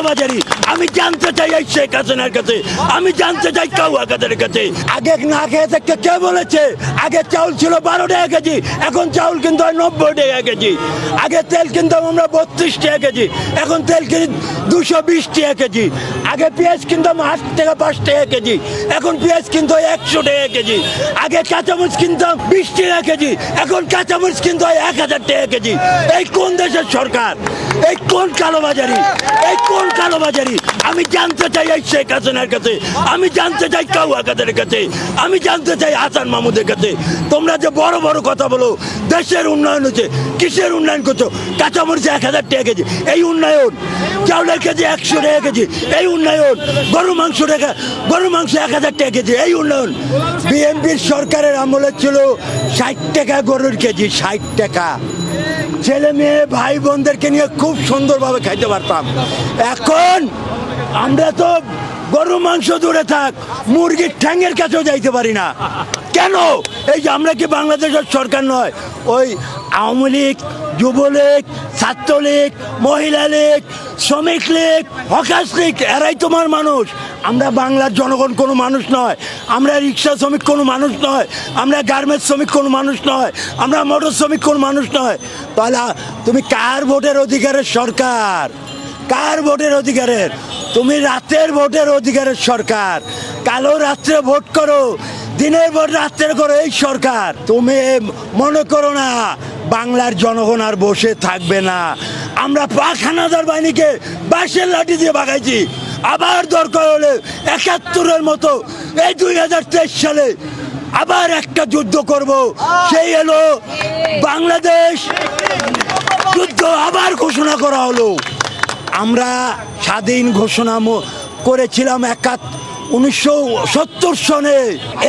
কালোবাজারি আমি জানতে চাই এই শেখ হাসিনার কাছে, আমি জানতে চাই কাউয়া কাদের কাছে। আগে না খেয়ে থাকতে কে বলেছে? আগে চাউল ছিল 12 টাকা কেজি, এখন চাউল কিন্তু 90 টাকা কেজি। আগে তেল কিনতাম আমরা 32 টাকা কেজি, এখন তেল কিনি 220 টাকা কেজি। আগে পেঁয়াজ কিনতাম 8 টাকা 5 টাকা কেজি, এখন পেঁয়াজ কিন্তু 100 টাকা কেজি। আগে কাঁচামরিচ কিনতাম 20 টাকা কেজি, এখন কাঁচামরিচ কিন্তু 1000 টাকা কেজি। এই কোন দেশের সরকার? এই কোন কালোবাজারি? এই কোন কালোবাজারি? আমি জানতে চাই এই শেখ হাসিনার কাছে, আমি জানতে চাই কাউয়া কাদের কাছে, আমি জানতে চাই হাসান মাহমুদের কাছে। তোমরা যে বড় বড় কথা বলো দেশের উন্নয়ন হচ্ছে, কিসের উন্নয়ন করছো? কাঁচামরিচ 1000 টাকা কেজি, এই উন্নয়ন। চাউলের কেজি 100 টাকা কেজি, এই উন্নয়ন। গরু মাংস 1000 টাকা কেজি, এই উন্নয়ন। বিএনপির সরকারের আমলে ছিল 60 টাকা গরুর কেজি, 60 টাকা। ছেলে মেয়ে ভাই বোনদেরকে নিয়ে খুব সুন্দরভাবে খাইতে পারতাম। এখন আমরা তো গরু মাংস দূরে থাক, মুরগির ঠ্যাঙের কাছেও যাইতে পারি না। কেন? এই যে আমরা কি বাংলাদেশের সরকার নয়? ওই আওয়ামী লীগ, যুবলীগ, ছাত্রলীগ, মহিলা লীগ, শ্রমিক লীগ, হকার্স লীগ, এরাই তোমার মানুষ। আমরা বাংলার জনগণ কোনো মানুষ নয়, আমরা রিক্সা শ্রমিক কোনো মানুষ নয়, আমরা গার্মেন্টস শ্রমিক কোনো মানুষ নয়, আমরা মোটর শ্রমিক কোনো মানুষ নয়। তাহলে তুমি কার ভোটের অধিকারের সরকার? কার ভোটের অধিকারের? তুমি রাতের ভোটের অধিকারের সরকার। কালো রাত্রে ভোট করো, দিনের ভোট রাত্রে করো, এই সরকার। তুমি মনে করো না বাংলার জনগণ আর বসে থাকবে না। আমরা পাখানাদার বাহিনীকে বাঁশের লাঠি দিয়ে ভাগাইছি, আবার দরকার হলে 71-এর মতো এই 2023 সালে আবার একটা যুদ্ধ করব। সেই হলো বাংলাদেশ যুদ্ধ আবার ঘোষণা করা হলো। আমরা স্বাধীন ঘোষণা করেছিলাম 1970 সনে।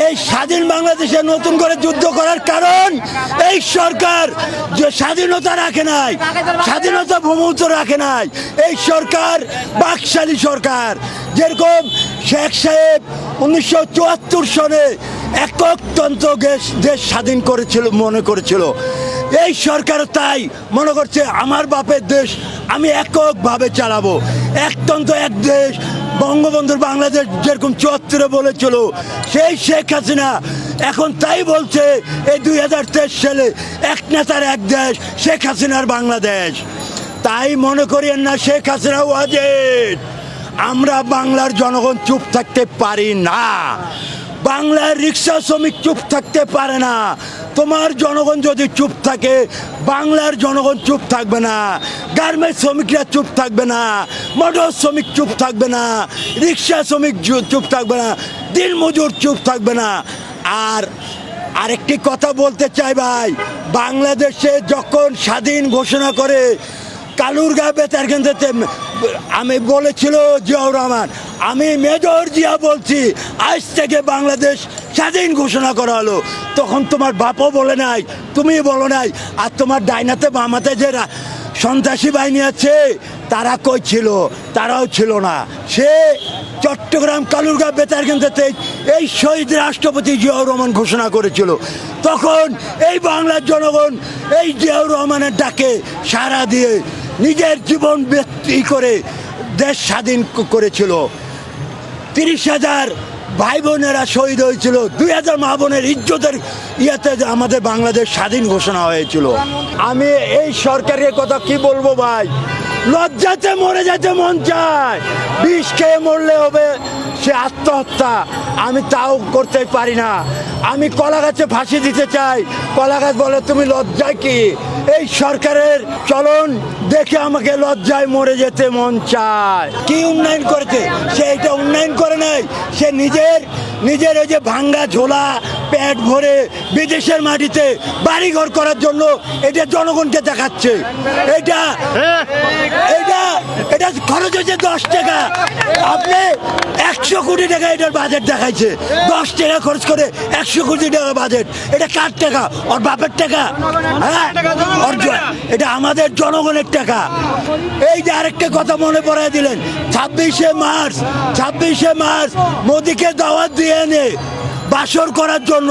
এই স্বাধীন বাংলাদেশে নতুন করে যুদ্ধ করার কারণ এই সরকার যে স্বাধীনতা রাখে নাই, স্বাধীনতা ভূমিত রাখে নাই। এই সরকার বাকশালী সরকার। যেরকম শেখ সাহেব 1974 সনে এককতন্ত্র দেশ স্বাধীন করেছিল মনে করেছিল, এই সরকার তাই মনে করছে আমার বাপের দেশ আমি এককভাবে চালাবো, একতন্ত্র এক দেশ। বঙ্গবন্ধুর বাংলাদেশ যেরকম 74-এ বলেছিল, সেই শেখ হাসিনা এখন তাই বলছে এই 2023 সালে এক নেতার এক দেশ, শেখ হাসিনার বাংলাদেশ। তাই মনে করিয়েন না শেখ হাসিনা ওয়াজেদ। আমরা বাংলার জনগণ চুপ থাকতে পারি না, বাংলার রিক্সা শ্রমিক চুপ থাকতে পারে না। তোমার জনগণ যদি চুপ থাকে, বাংলার জনগণ চুপ থাকবে না। গার্মেন্টস শ্রমিকরা চুপ থাকবে না, মোটর শ্রমিক চুপ থাকবে না, রিক্সা শ্রমিক চুপ থাকবে না, দিনমজুর চুপ থাকবে না। আর আরেকটি কথা বলতে চাই ভাই, বাংলাদেশে যখন স্বাধীন ঘোষণা করে কালুরঘাট বেতার কেন্দ্রতে আমি বলেছিল জিয়াউর রহমান, আমি মেজর জিয়া বলছি আজ থেকে বাংলাদেশ স্বাধীন ঘোষণা করা হলো। তখন তোমার বাপও বলে নাই, তুমি বলো নাই। আর তোমার ডাইনাতে বামাতে যে সন্ত্রাসী বাহিনী আছে তারা কই ছিল? তারাও ছিল না। সে চট্টগ্রাম কালুরঘাট বেতার কেন্দ্রতে এই শহীদ রাষ্ট্রপতি জিয়াউর রহমান ঘোষণা করেছিল। তখন এই বাংলার জনগণ এই জিয়াউর রহমানের ডাকে সাড়া দিয়ে নিজের জীবন ব্যক্তি করে দেশ স্বাধীন করেছিল। 30,000 ভাই বোনেরা শহীদ হয়েছিল, 2000 মা বোনের ইজ্জতের ইয়েতে আমাদের বাংলাদেশ স্বাধীন ঘোষণা হয়েছিল। আমি এই সরকারের কথা কি বলবো ভাই, লজ্জাতে মরে যেতে মন চায়। বিষ খেয়ে মরলে হবে সে আত্মহত্যা, আমি তাও করতে পারি না। আমি কলা গাছে ফাঁসি দিতে চাই, কলা গাছ বলে তুমি লজ্জায় কি? এই সরকারের চলন দেখে আমাকে লজ্জায় মরে যেতে মন চায়। কি উন্নয়ন করেছে? সে এটা উন্নয়ন করে নাই, সে নিজের ওই যে ভাঙ্গা ঝোলা পেট ভরে বিদেশের মাটিতে বাড়িঘর করার জন্য এটা জনগণকে দেখাচ্ছে। এটা খরচ হয়েছে 10 টাকা। আপনি 100 কোটি টাকা এটার বাজেট দেখাইছে, 10 টাকা খরচ করে 100 কোটি টাকা বাজেট। এটা কার টাকা? ওর বাপের টাকা? হ্যাঁ, এটা আমাদের জনগণের টাকা। এই যে আরেকটা কথা মনে পড়ায় দিলেন, 26শে মার্চ মোদিকে দাওয়াত দিয়ে এনে বাসর করার জন্য